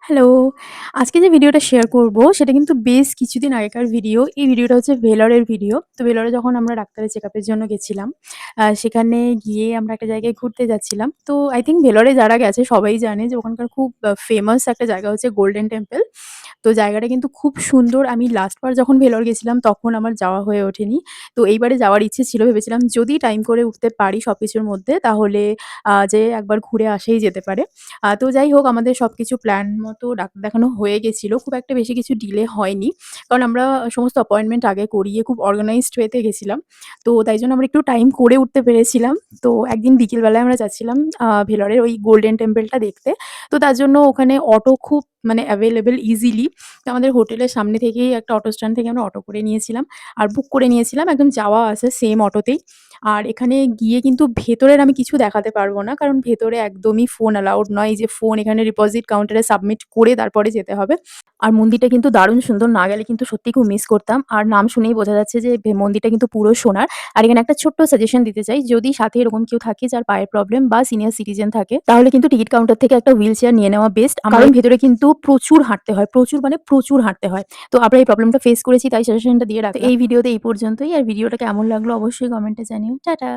Hello! আজকে যে ভিডিওটা শেয়ার করব সেটা কিন্তু বেশ কিছুদিন আগেকার ভিডিও। এই ভিডিওটা হচ্ছে ভেলরের ভিডিও। তো ভেলরে যখন আমরা ডাক্তারের চেকআপের জন্য গেছিলাম, সেখানে গিয়ে আমরা একটা জায়গায় ঘুরতে যাচ্ছিলাম। তো আই থিংক ভেলরে যারা গেছে সবাই জানে যে ওখানকার খুব ফেমাস একটা জায়গা হচ্ছে গোল্ডেন টেম্পল। তো জায়গাটা কিন্তু খুব সুন্দর। আমি লাস্ট বার যখন ভেলোর গেছিলাম তখন আমার যাওয়া হয়ে ওঠেনি। তো এইবারে যাওয়ার ইচ্ছে ছিল। ভেবেছিলাম যদি টাইম করে উঠতে পারি সবকিছুর মধ্যে তাহলে যেয়ে একবার ঘুরে আসাই যেতে পারে। তো যাই হোক আমাদের সবকিছু প্ল্যান মতো ডাক্তার দেখানো হয়ে গেছিল। খুব একটা বেশি কিছু ডিলে হয়নি। কারণ আমরা সমস্ত অ্যাপয়েন্টমেন্ট আগে করিয়ে খুব অর্গানাইজড ওয়েতে গেছিলাম। তো তাই জন্য আমরা একটু টাইম করে উঠতে পেরেছিলাম। তো একদিন বিকেল বেলায় আমরা যাচ্ছিলাম ভেলোরের ওই গোল্ডেন টেম্পলটা দেখতে। তো তার জন্য ওখানে অটো খুব মানে অ্যাভেইলেবল ইজিলি। তো আমাদের হোটেলের সামনে থেকেই একটা অটো স্ট্যান্ড থেকে আমরা অটো করে নিয়েছিলাম। আর বুক করে নিয়েছিলাম একদম যাওয়া আসা সেম অটোতেই। আর এখানে গিয়ে কিন্তু ভেতরের আমি কিছু দেখাতে পারব না। কারণ ভেতরে একদমই ফোন অ্যালাউড নয়। এই যে ফোন এখানে ডিপোজিট কাউন্টারে সাবমিট করে তারপরে যেতে হবে। আর মন্দিরটা কিন্তু দারুণ সুন্দর। না গেলে কিন্তু সত্যিই খুব মিস করতাম। আর নাম শুনেই বোঝা যাচ্ছে যে মন্দিরটা কিন্তু পুরো সোনার। আর এখানে একটা ছোট্ট সাজেশন দিতে চাই। যদি সাথে এরকম কেউ থাকে যার পায়ের প্রবলেম বা সিনিয়র সিটিজেন থাকে তাহলে কিন্তু টিকিট কাউন্টার থেকে একটা হুইল চেয়ার নিয়ে নেওয়া বেস্ট। কারণ ভেতরে কিন্তু প্রচুর হাঁটতে হয়। প্রচুর মানে প্রচুর হাঁটতে হয়। তো আমরা এই প্রবলেমটা ফেস করেছি তাই সাজেশনটা দিয়ে রাখলাম। এই ভিডিওতে এই পর্যন্তই। আর ভিডিওটা কেমন লাগলো অবশ্যই কমেন্টে জানিও। টাটা।